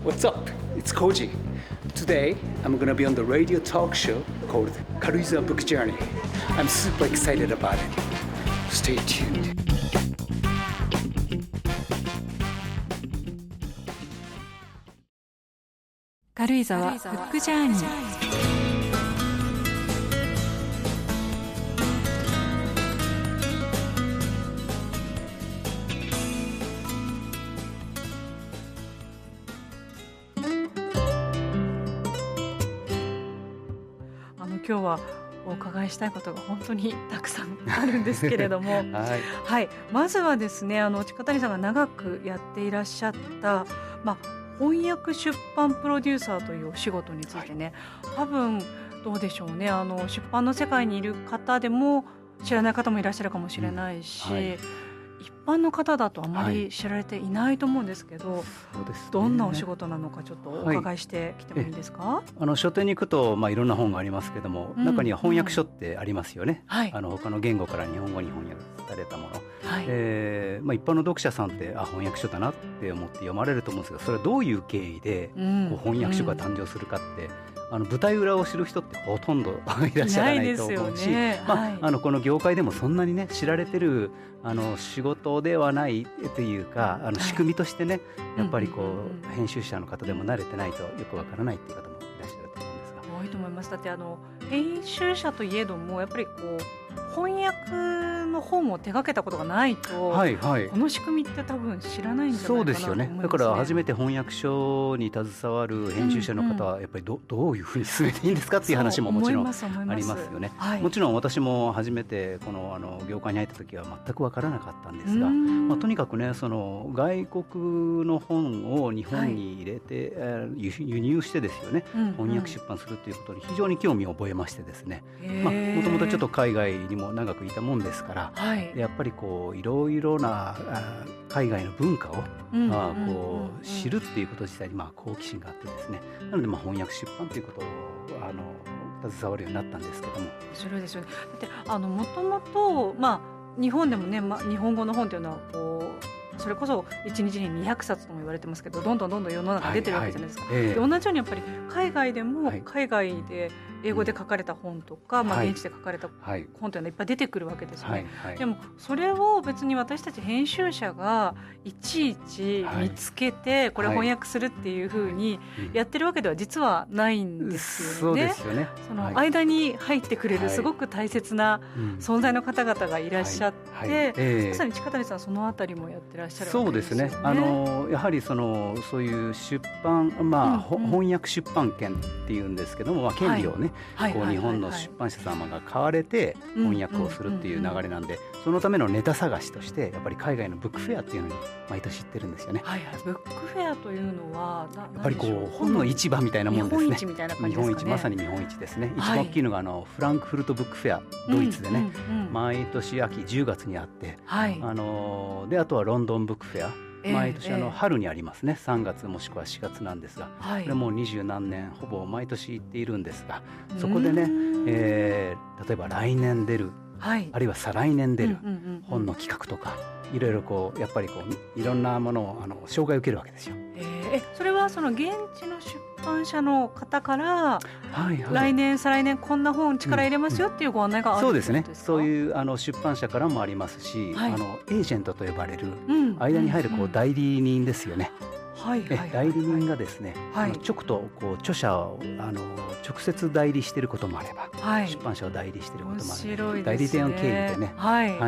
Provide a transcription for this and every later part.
What's up? It's Koji. Today, I'm gonna be on the radio talk show called Karuiza Book Journey. I'm super excited about it. Stay tuned. 軽井沢ブックジャーニー。今日はお伺いしたいことが本当にたくさんあるんですけれども、はい、まずはですね、近谷さんが長くやっていらっしゃった、翻訳出版プロデューサーというお仕事についてね、多分どうでしょうね、出版の世界にいる方でも知らない方もいらっしゃるかもしれないし、一般の方だとあまり知られていないと思うんですけど、そうですね、どんなお仕事なのかちょっとお伺いしてきてもいいですか？書店に行くと、いろんな本がありますけども、中には翻訳書ってありますよね、他の言語から日本語に翻訳されたもの、一般の読者さんって翻訳書だなって思って読まれると思うんですけど、それはどういう経緯で翻訳書が誕生するかって、舞台裏を知る人ってほとんどいらっしゃらないと思うし、この業界でもそんなにね知られてる仕事ではないというか、仕組みとしてね、やっぱり編集者の方でも慣れてないとよくわからないっていう方もいらっしゃると思うんですが、多いと思います。だって編集者といえどもやっぱり翻訳の本を手掛けたことがないと、この仕組みって多分知らないんじゃないかなと思いますね。そうですよね。だから初めて翻訳書に携わる編集者の方はやっぱりどういうふうに進めていいんですかっていう話ももちろんありますよね。もちろん私も初めてこの業界に入った時は全く分からなかったんですが、とにかくね、その外国の本を日本に入れて、輸入してですよね、翻訳出版するということに非常に興味を覚えましてですね、もともとちょっと海外にも長くいたもんですから、やっぱりいろいろな海外の文化を知るっていうこと自体に好奇心があってですね、なので翻訳出版ということを携わるようになったんですけども。面白いですよね。だってもともと日本でもね、日本語の本というのはそれこそ1日に200冊とも言われてますけど、どんどん世の中に出てるわけじゃないですか。で同じようにやっぱり海外でも海外で英語で書かれた本とか、現地で書かれた本というのはいっぱい出てくるわけですよね。でもそれを別に私たち編集者がいちいち見つけて、これ翻訳するっていうふうにやってるわけでは実はないんですよね。そうですよね。その間に入ってくれるすごく大切な存在の方々がいらっしゃって、まさに近谷さんそのあたりもやってらっしゃるわけですよね。そうですね。やはりそういう出版、翻訳出版権っていうんですけども、権利をね、日本の出版社様が買われて翻訳をするっていう流れなんで、そのためのネタ探しとしてやっぱり海外のブックフェアっていうのに毎年行ってるんですよね。ブックフェアというのはやっぱり本の市場みたいなもんですね。日本一みたいな感じですかね。日本一、まさに日本一ですね。一番大きいのがフランクフルトブックフェア、ドイツでね、毎年秋10月にあって、であとはロンドンブックフェア、毎年春にありますね。3月もしくは4月なんですが、これもう20何年ほぼ毎年行っているんですが、そこでね、例えば来年出る、あるいは再来年出る本の企画とか、いろいろやっぱりいろんなものを紹介を受けるわけですよ。それはその現地の出版社の方から、来年再来年こんな本力入れますよっていうご案内があるんですか？そうですね。そういう出版社からもありますし、エージェントと呼ばれる間に入る代理人ですよね。代理人がですね、著者を直接代理していることもあれば、出版社を代理していることもあるので、代理店を経由でね、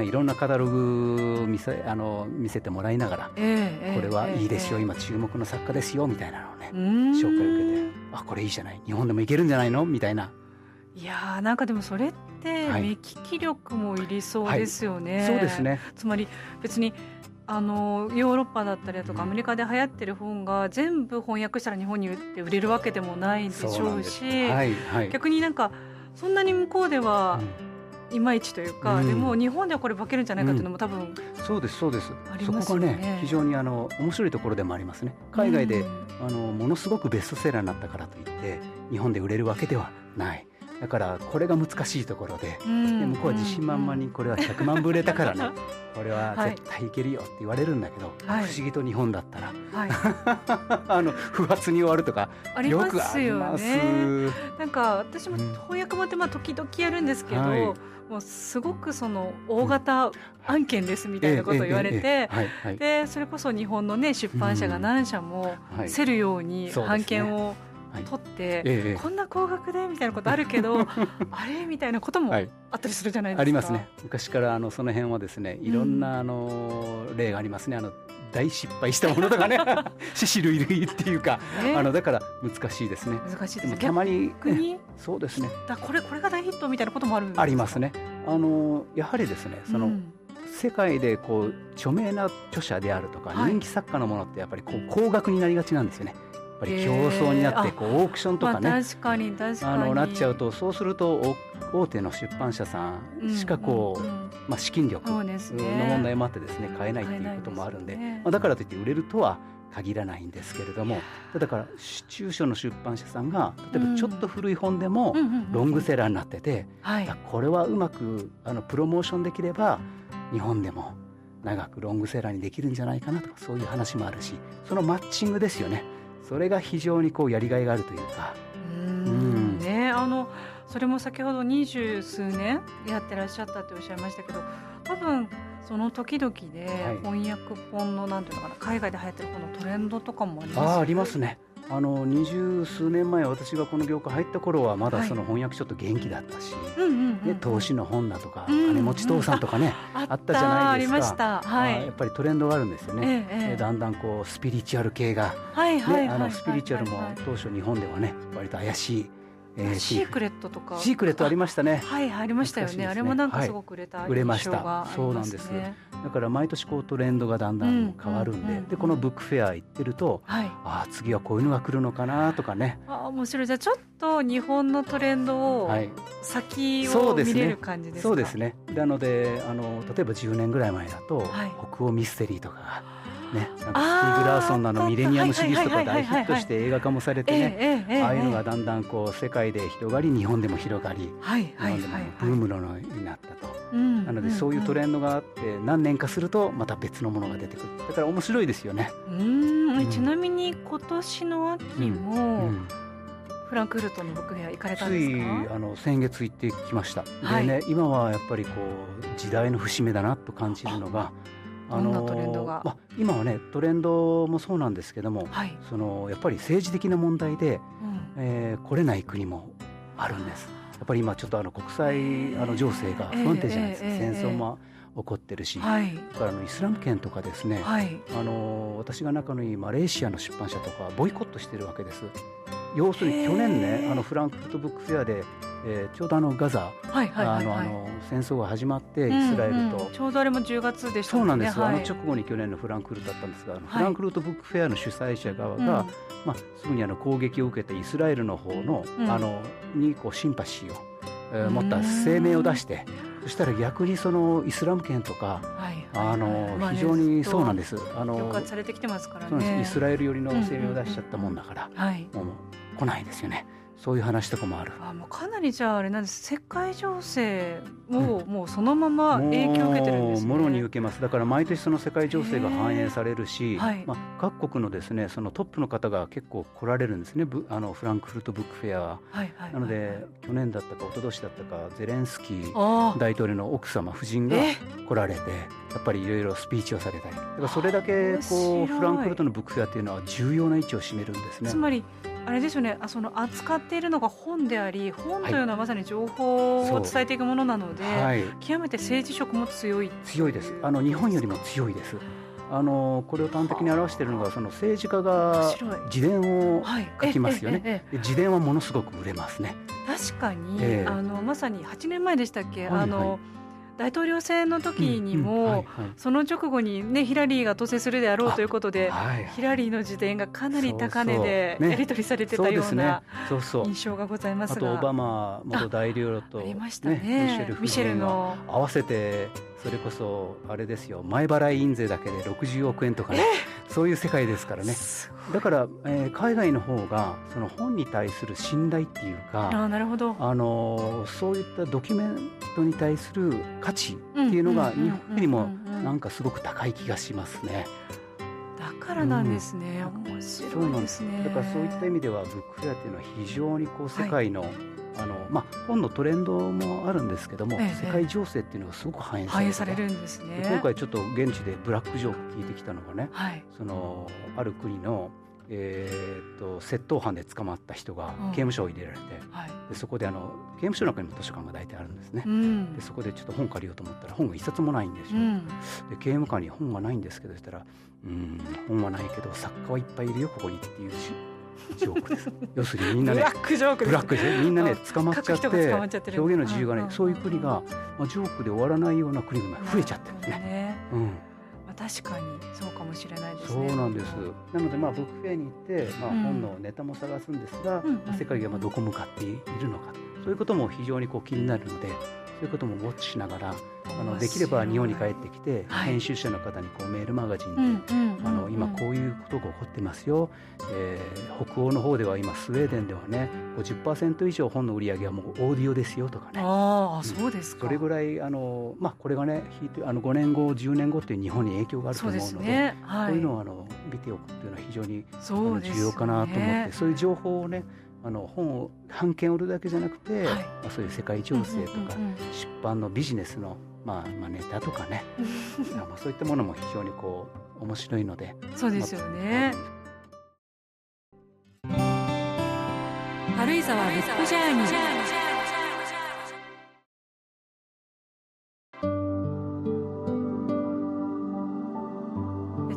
いろんなカタログを見せてもらいながら、これはいいですよ、今注目の作家ですよみたいなのをね、紹介を受けて、これいいじゃない、日本でもいけるんじゃないのみたいな。いやなんかでもそれって目利き力もいりそうですよね。そうですね。つまり別にヨーロッパだったりだとかアメリカで流行ってる本が全部翻訳したら日本に売れるわけでもないでしょうし、逆になんかそんなに向こうではいまいちというか、でも日本ではこれ化けるんじゃないかというのも多分そうですそうです。ありますよね。そこがね、非常に面白いところでもありますね。海外でものすごくベストセラーになったからといって日本で売れるわけではない。だからこれが難しいところで、向こうは自信満々にこれは100万部売れたからね、これは絶対いけるよって言われるんだけど、不思議と日本だったら、不発に終わるとかよくあります。なんか私も翻訳もって時々やるんですけど、もうすごくその大型案件ですみたいなことを言われて、でそれこそ日本のね出版社が何社も競るように版権を取って、こんな高額でみたいなことあるけどあれみたいなこともあったりするじゃないですか。ありますね。昔からその辺はですね、いろんな例がありますね。大失敗したものとかね獅子類類っていうか、だから難しいですね。難しいですね。たまにそうですね。これが大ヒットみたいなこともあるんですか。ありますね。やはりですね、世界で著名な著者であるとか、人気作家のものってやっぱり高額になりがちなんですよね。やっぱり競争になってオークションとかね、確かになっちゃうと、そうすると大手の出版社さんしか資金力の問題もあってですね、買えないっていうこともあるんで、だからといって売れるとは限らないんですけれども、だから中小の出版社さんが例えばちょっと古い本でもロングセラーになってて、これはうまくプロモーションできれば日本でも長くロングセラーにできるんじゃないかなとか、そういう話もあるし、そのマッチングですよね。それが非常にやりがいがあるというか。それも先ほど20数年やってらっしゃったっておっしゃいましたけど、多分その時々で翻訳本のなんていうのかな、海外で流行ってる本のトレンドとかもありますよね。ありますね。20数年前私がこの業界入った頃はまだその翻訳ちょっと元気だったし、投資の本だとか金持ち父さんとかね、あったじゃないですか。ありました。やっぱりトレンドがあるんですよね。だんだんスピリチュアル系が、スピリチュアルも当初日本ではね割と怪しい。シークレットとか。シークレットありましたね。ありましたよね。あれもなんかすごく売れた印象がありますね。そうなんです。だから毎年トレンドがだんだん変わるんで、でこのブックフェア行ってると、次はこういうのが来るのかなとかね。面白い。じゃあちょっと日本のトレンドを先を見れる感じですか。そうですね。なので例えば10年ぐらい前だと、北欧ミステリーとかがね、なんかスティーグ・ラーソンのミレニアムシリーズとか大ヒットして映画化もされてね、ああいうのがだんだん世界で広がり、日本でも広がり、日本でもブームのになったと。なのでそういうトレンドがあって何年かするとまた別のものが出てくる。だから面白いですよね。ちなみに今年の秋もフランクフルトのブックフェア行かれたんですか。先月行ってきました。でね、今はやっぱり時代の節目だなと感じるのが、どんなトレンドが。今はねトレンドもそうなんですけども、やっぱり政治的な問題で、来れない国もあるんです。やっぱり今ちょっと国際情勢が不安定じゃないですか。戦争も起こってるし、だからイスラム圏とかですね、私が仲のいいマレーシアの出版社とかボイコットしてるわけです。要するに去年ねフランクフルトブックフェアで、ちょうどガザ、戦争が始まってイスラエルと、ちょうどあれも10月でしたね。そうなんです。直後に去年のフランクフルトだったんですが、フランクフルトブックフェアの主催者側が、すぐに攻撃を受けてイスラエルの方の、にシンパシーを、持った声明を出して、そしたら逆にそのイスラム圏とか、非常にそうなんです。抑圧されてきてますからね。イスラエル寄りの声明を出しちゃったもんだから、もう来ないですよね。そういう話とかもある。もうかなりじゃああれなんです。世界情勢をもうそのまま影響を受けてるんですね。もろに受けます。だから毎年その世界情勢が反映されるし、各国のですねそのトップの方が結構来られるんですね。フランクフルトブックフェア。なので去年だったか一昨年だったかゼレンスキー大統領の奥様夫人が来られて、やっぱりいろいろスピーチをされたり。だからそれだけフランクフルトのブックフェアっていうのは重要な位置を占めるんですね。つまりあれですよね、その扱っているのが本であり、本というのはまさに情報を伝えていくものなので、極めて政治色も強いです。日本よりも強いです。これを端的に表しているのがその政治家が自伝を書きますよね。自伝はものすごく売れますね。確かに、まさに8年前でしたっけ、大統領選の時にも、その直後に、ヒラリーが当選するであろうということで、ヒラリーの自伝がかなり高値でやり取りされてたような印象がございますが、あとオバマ元大統領と、ミシェルの合わせてそれこそあれですよ、前払い印税だけで60億円とかね、そういう世界ですからね。だから、海外の方がその本に対する信頼っていうか、なるほど、そういったドキュメントに対する価値っていうのが日本よりもなんかすごく高い気がしますね。だからなんですね、面白いですね。だからそういった意味ではブックフェアっていうのは非常にこう世界の、本のトレンドもあるんですけども、世界情勢っていうのがすごく反映されるんですね。今回ちょっと現地でブラックジョーク聞いてきたのがね、そのある国の、窃盗犯で捕まった人が刑務所を入れられて、でそこで刑務所の中にも図書館が大体あるんですね、でそこでちょっと本借りようと思ったら本が一冊もないんですよ、で刑務官に本がないんですけど、そしたら本はないけど作家はいっぱいいるよここにっていうジョークです要するにみんなね、ブラックジョークです、ブラックでみんなね捕まっちゃって表現の自由がね、そういう国が、ジョークで終わらないような国が増えちゃってるんですね。確かにそうかもしれないですね。そうなんです。なのでブックフェアに行って、本のネタも探すんですが、世界がどこ向かっているのか、そういうことも非常にこう気になるので、そういうこともウォッチしながらできれば日本に帰ってきて、編集者の方にこうメールマガジンで、今こういうことが起こってますよ、北欧の方では今スウェーデンではね 50% 以上本の売り上げはもうオーディオですよとかね。そうですか。それぐらいこれがね5年後10年後っていう日本に影響があると思うので、そういうのを見ておくっていうのは非常に重要かなと思って、そういう情報をね本を版権を売るだけじゃなくて、そういう世界情勢とか、出版のビジネスの、ネタとかねそういったものも非常にこう面白いので。そうですよね。軽井沢ブックジャーニー。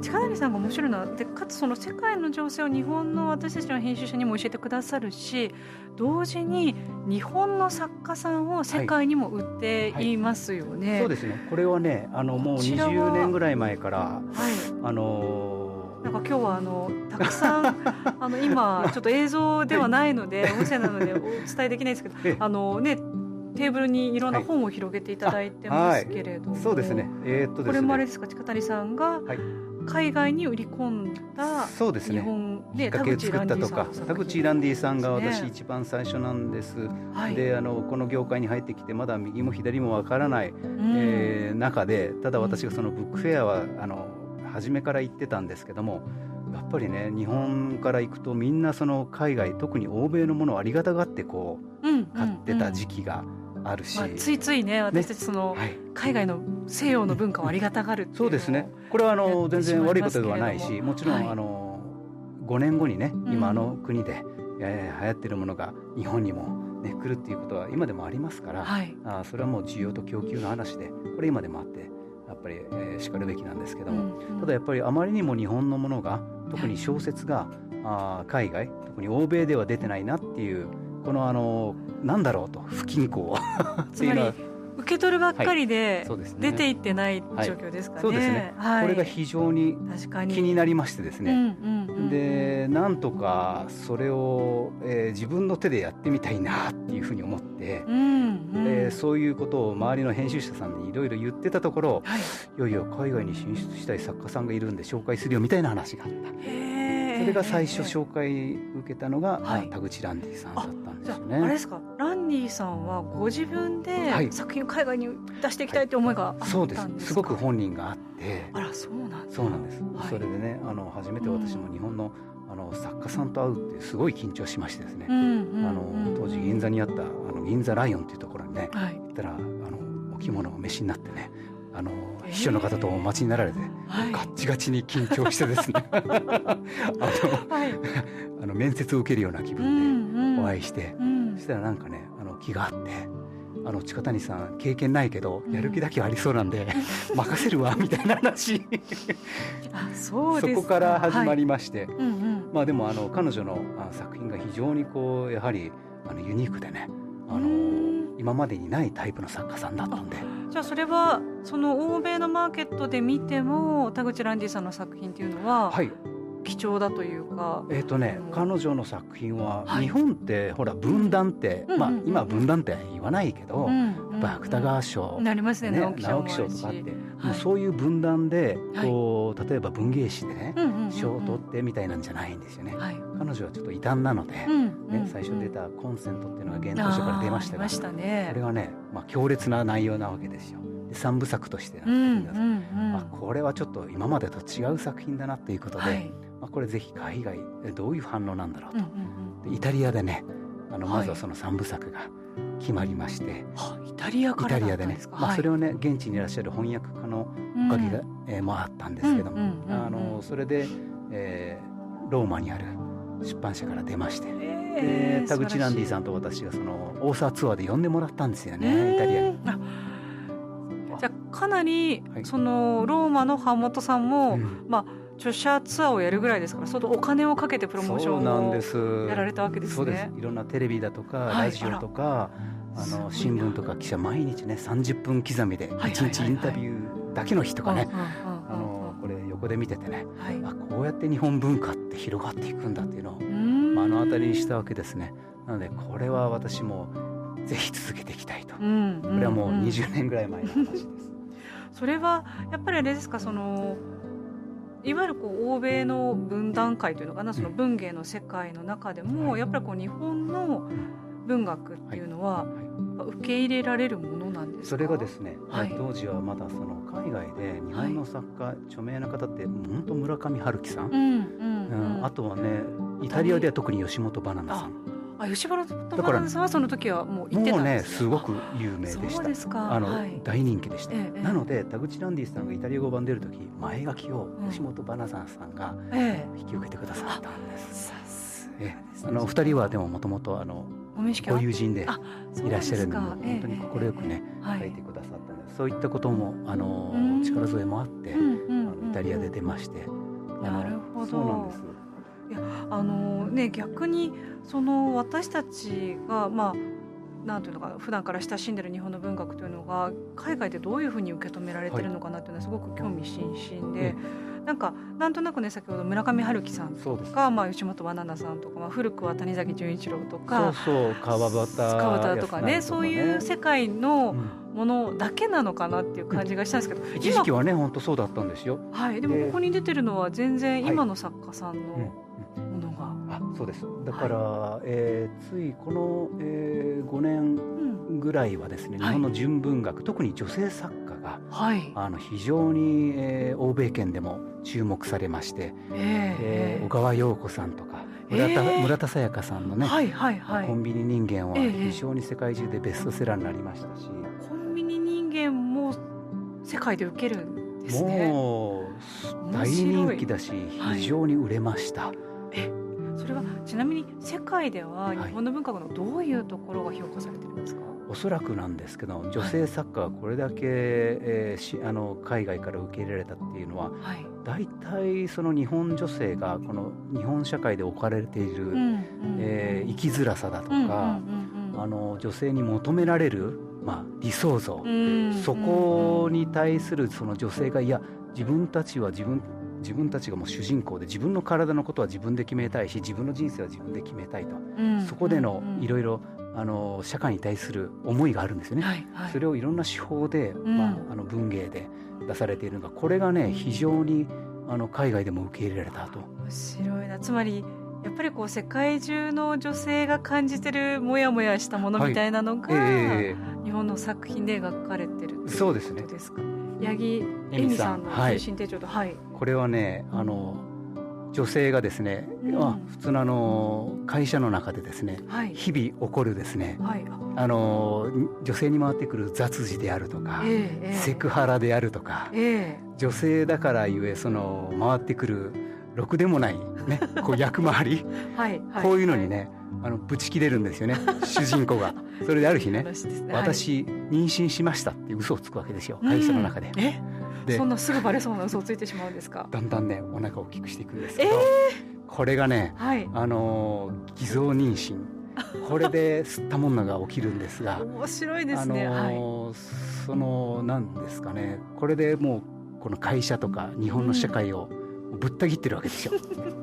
近成さんが面白いのはで、かつその世界の情勢を日本の私たちの編集者にも教えてくださるし、同時に日本の作家さんを世界にも売っていますよね。そうですね。これはねもう20年ぐらい前から、なんか今日はたくさん今ちょっと映像ではないので、音声なのでお伝えできないですけど、テーブルにいろんな本を広げていただいてますけれども、そうですね。これもあれですか、近谷さんが海外に売り込んだ日本できっかけを作ったとか、田口ランディさんが私一番最初なんです。でこの業界に入ってきてまだ右も左もわからない、中で、ただ私がそのブックフェアは初めから行ってたんですけども、やっぱりね日本から行くとみんなその海外、特に欧米のものをありがたがってこう買ってた時期があるし、ついついね私たちその海外の西洋の文化をありがたがるっていうのを、そうですね。これは全然悪いことではないし、もちろん5年後にね今国で流行ってるものが日本にもね来るっていうことは今でもありますから、それはもう需要と供給の話で、これ今でもあってやっぱりしかるべきなんですけども、ただやっぱりあまりにも日本のものが、特に小説が海外、特に欧米では出てないなっていう、このなんだろうと不均衡つまり受け取るばっかりで出ていってない状況ですかね。そうですね。これが非常に気になりましてですね、でなんとかそれを、自分の手でやってみたいなっていうふうに思って、そういうことを周りの編集者さんにいろいろ言ってたところ、いやいや海外に進出したい作家さんがいるんで紹介するよみたいな話があった。それが最初紹介受けたのが、田口ランディさんだったんですよね。あれですか、ランディさんはご自分で作品を海外に出していきたいという思いがあったんですか？そうです。すごく本人があって、そうなんです。そうなんです。それでね初めて私も日本の作家さんと会うってすごい緊張しましてですね、当時銀座にあった銀座ライオンっていうところにね、行ったらお着物をお召しになってね、秘書の方とお待ちになられて、ガッチガチに緊張してですね面接を受けるような気分でお会いして、そしたらなんかね気があって、近谷さん経験ないけどやる気だけはありそうなんで任せるわみたいな話そこから始まりまして、でも彼女の作品が非常にこうやはりユニークでね、今までにないタイプの作家さんだったんで。じゃあそれはその欧米のマーケットで見ても田口ランディさんの作品っていうのは貴重だというか、彼女の作品は日本ってほら分断って、今分断って言わないけど、ぱり芥川賞、なりますね、直木賞とかあって、もうそういう分断でこう、例えば文芸誌でね、賞を取ってみたいなんじゃないんですよね。彼女はちょっと異端なので、最初出たコンセントっていうのが原稿書から出ましたが、これがね、強烈な内容なわけですよ。で3部作としてなってるんです。これはちょっと今までと違う作品だなということで、これぜひ海外でどういう反応なんだろうと、でイタリアでね、まずはその3部作が決まりまして、イタリアからだったんですか。それをね、現地にいらっしゃる翻訳家のおかげが、もあったんですけども、それで、ローマにある出版社から出まして、で田口ランディさんと私がその大沢ツアーで呼んでもらったんですよね、イタリアに。じゃあかなり、そのローマの版元さんも、著者ツアーをやるぐらいですから、相当お金をかけてプロモーションをやられたわけですね。そうです。いろんなテレビだとか、ラジオとか、新聞とか記者毎日ね、30分刻みで1日インタビューだけの日とかね、これ横で見ててね、こうやって日本文化って広がっていくんだっていうのを目の当たりにしたわけですね。なのでこれは私もぜひ続けていきたいと。これはもう20年ぐらい前の話です。それはやっぱりあれですか、そのいわゆるこう欧米の分断会というのかな、その文芸の世界の中でも、やっぱりこう日本の文学っていうのは受け入れられるものなんですか。それがですね、当時はまだその海外で日本の作家、著名な方って本当村上春樹さん、あとはね、イタリアでは特に吉本ばななさん。吉原ばななさんはその時はもう行ってたんですね。すごく有名でした。そうですか。大人気でした。なので田口ランディさんがイタリア語版出る時、前書きを吉本ばななさんが引き受けてくださったんです。2人はでももともとご友人でいらっしゃるので、本当に快くね書いてくださったので、そういったことも力添えもあってイタリアで出まして。なるほど。そうなんです。いや逆にその私たちがなんていうのか、普段から親しんでる日本の文学というのが海外でどういうふうに受け止められてるのかなっていうのはすごく興味津々で、なんとなくね、先ほど村上春樹さんとか、吉本ばななさんとか、古くは谷崎潤一郎とか、川端とかね、そういう世界のものだけなのかなっていう感じがしたんですけど、一時期はね本当そうだったんですよ。でもここに出てるのは全然今の作家さんのものが。そうです。だから、ついこの、5年ぐらいはですね、日本の純文学、特に女性作家が、非常に、欧米圏でも注目されまして、小川陽子さんとか村田沙耶香さんのね、コンビニ人間は非常に世界中でベストセラーになりましたし、コンビニ人間も世界で受けるんですね。もう大人気だし、非常に売れました。それはちなみに世界では日本の文学のどういうところが評価されてるんですか。おそらくなんですけど、女性作家がこれだけ、海外から受け入れられたっていうのは、大体その日本女性がこの日本社会で置かれている生きづらさだとか、女性に求められる、理想像、そこに対するその女性が、いや自分たちがもう主人公で、自分の体のことは自分で決めたいし、自分の人生は自分で決めたいと、そこでのいろいろ社会に対する思いがあるんですよね。それをいろんな手法で、文芸で出されているのが、これがね非常に海外でも受け入れられたと。面白いな。つまりやっぱりこう世界中の女性が感じてるモヤモヤしたものみたいなのが、日本の作品で描かれてるっていうことですか。そうですね。八木恵美さんの精神手帳と、これはね女性がですね、普通の会社の中でですね、日々起こるですね、女性に回ってくる雑事であるとか、セクハラであるとか、女性だからゆえその回ってくるろくでもないね、こう役回りこういうのにね、ぶち切れるんですよね、主人公が。それである日ね、私妊娠しましたって嘘をつくわけですよ、会社の中で。そんなすぐバレそうな嘘をついてしまうんですか。だんだんねお腹を大きくしていくんですけど、これがね、偽造妊娠、これで吸ったものが起きるんですが面白いですね。なんですかね、これでもうこの会社とか日本の社会をぶった切ってるわけですよ。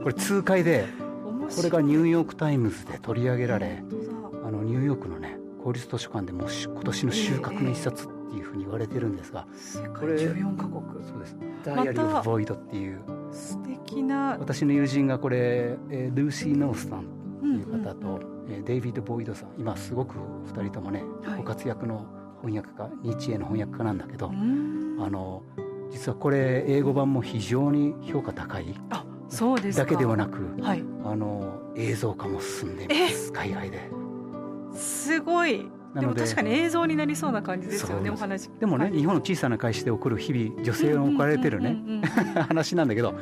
これ痛快で、これがニューヨークタイムズで取り上げられ、ニューヨークのね公立図書館でも今年の収穫の一冊っていうふうに言われてるんですが、世界14カ国。そうです。ダイアリー・オブ・ボイドっていう素敵な、私の友人がこれ、ルーシー・ノースさんという方と、デイビッド・ボイドさん、今すごく2人ともね、ご活躍の翻訳家、日英の翻訳家なんだけど、実はこれ英語版も非常に評価高い。そうですか。だけではなく、映像化も進んでいます、海外で。すごい。でも確かに映像になりそうな感じですよね、お話。でもね、日本の小さな会社で起こる日々女性が置かれてるね話なんだけど、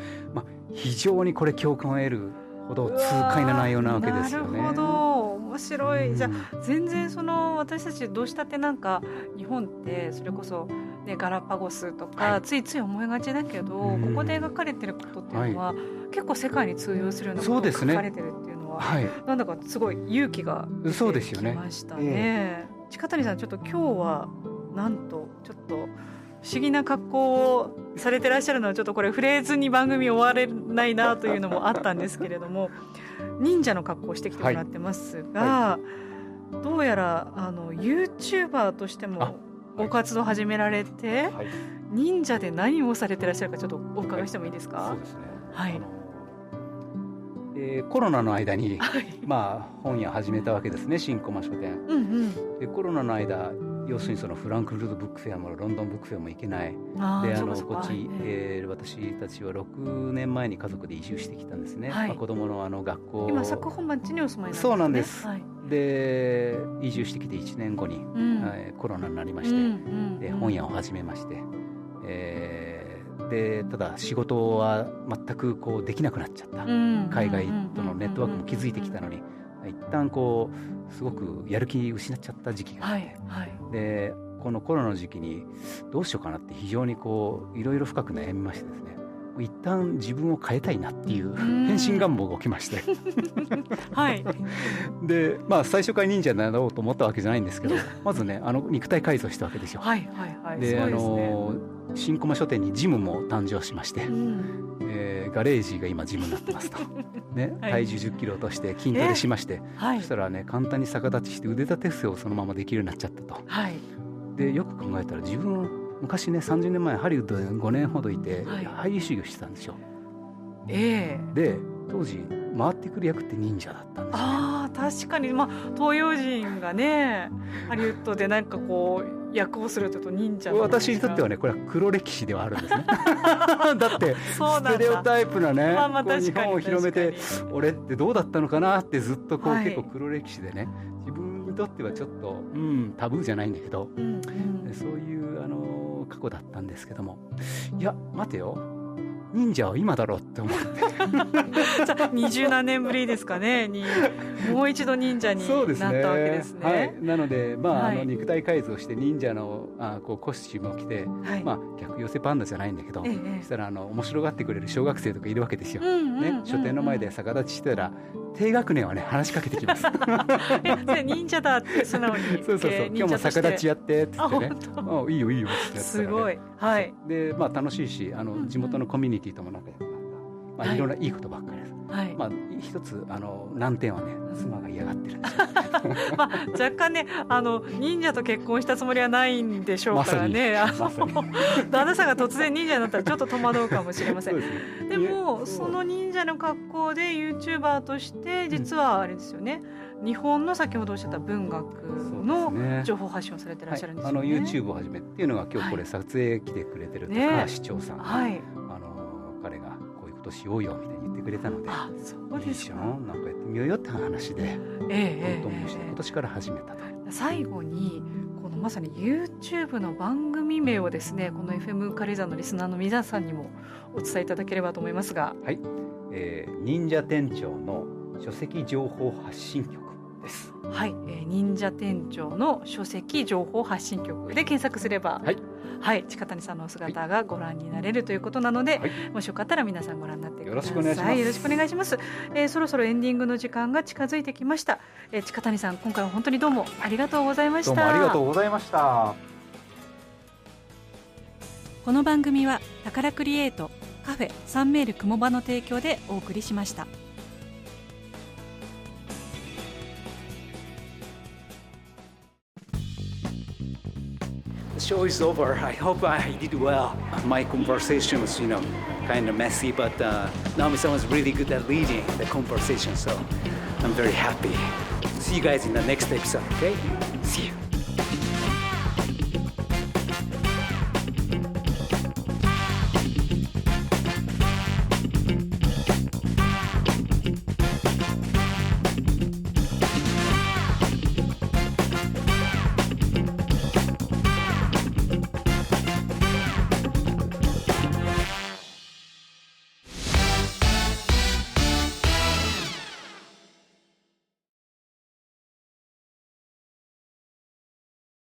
非常にこれ共感を得るほど痛快な内容なわけですよね。なるほど、面白い。じゃあ全然私たちどうしたってなんか日本ってそれこそ、ね、ガラパゴスとか、ついつい思いがちだけど、ここで描かれてることっていうのは、結構世界に通用するようなことが書かれてるっていうのは、なんだかすごい勇気が出てきましたね。近谷さん、ちょっと今日はなんとちょっと不思議な格好をされてらっしゃるのは、ちょっとこれ触れずに番組終われないなというのもあったんですけれども、忍者の格好をしてきてもらってますが、どうやらYouTuber としてもご活動始められて、忍者で何をされてらっしゃるかちょっとお伺いしてもいいですか？そうですね。コロナの間に、本屋始めたわけですね、新駒書店。でコロナの間、要するにそのフランクフルトブックフェアもロンドンブックフェアも行けない。でこっち、私たちは6年前に家族で移住してきたんですね。子供の学校、今佐久本町にお住まいなんですね。そうなんです。で移住してきて1年後に、コロナになりまして、で本屋を始めまして、でただ仕事は全くできなくなっちゃった。海外とのネットワークも築いてきたのに、一旦すごくやる気失っちゃった時期があって、でこのコロナの時期にどうしようかなって非常にいろいろ深く悩みましてですね、一旦自分を変えたいなっていう変身願望が起きましてで最初から忍者になろうと思ったわけじゃないんですけど、まずね肉体改造したわけですよ。で新駒書店にジムも誕生しまして、ガレージが今ジムになってますと、体重10キロ落として筋トレしまして、そしたらね簡単に逆立ちして腕立て伏せをそのままできるようになっちゃったと。でよく考えたら自分昔ね30年前ハリウッドで5年ほどいて、俳優修行してたんですよ。で当時回ってくる役って忍者だったんですね。確かに、東洋人がねハリウッドでなんか役をすると忍者の私にとってはねこれは黒歴史ではあるんですねだってステレオタイプなね、日本を広めて俺ってどうだったのかなってずっと結構黒歴史でね、自分にとってはちょっと、タブーじゃないんだけど、そういう過去だったんですけども、いや待てよ、忍者は今だろうって思ってじゃあ20何年ぶりですかねにもう一度忍者になったわけですね。なので、肉体改造して忍者のコスチュームを着て、逆寄せパンダじゃないんだけど、そしたら面白がってくれる小学生とかいるわけですよ。書店の前で逆立ちしてたら低学年はね話しかけてきます忍者だって素直にそう今日も逆立ちやってって言ってねいいよいいよってやってたらね、すごい。で楽しいし地元のコミュニティとも仲良くなった、いろんないいことばっかりです。一つ難点はね妻が嫌がってるんですよ若干ね忍者と結婚したつもりはないんでしょうからね、旦那さんが突然忍者になったらちょっと戸惑うかもしれません。でもその忍者の格好で YouTuber として実はあれですよね、日本の先ほどおっしゃった文学の情報発信をされてらっしゃるんですよね。YouTube を始めっていうのが今日これ撮影来てくれてる高橋市長さん、彼がこういうことしようよみたいに言ってくれたので、いいじゃん、なんかやってみようよって話で、今年から始めたと。最後にこのまさに YouTube の番組名をですね、この FM 軽井沢のリスナーの皆さんにもお伝えいただければと思いますが、忍者店長の書籍情報発信局です。忍者店長の書籍情報発信局で検索すれば、近谷さんのお姿がご覧になれるということなので、もしよかったら皆さんご覧になってください。よろしくお願いします。そろそろエンディングの時間が近づいてきました。近谷さん、今回は本当にどうもありがとうございました。どうもありがとうございました。この番組は宝クリエイト、カフェサンメール雲場の提供でお送りしました。show is over. I hope I did well. My conversation was, kind of messy, but Naomi-san was really good at leading the conversation, so I'm very happy. See you guys in the next episode, okay? See you.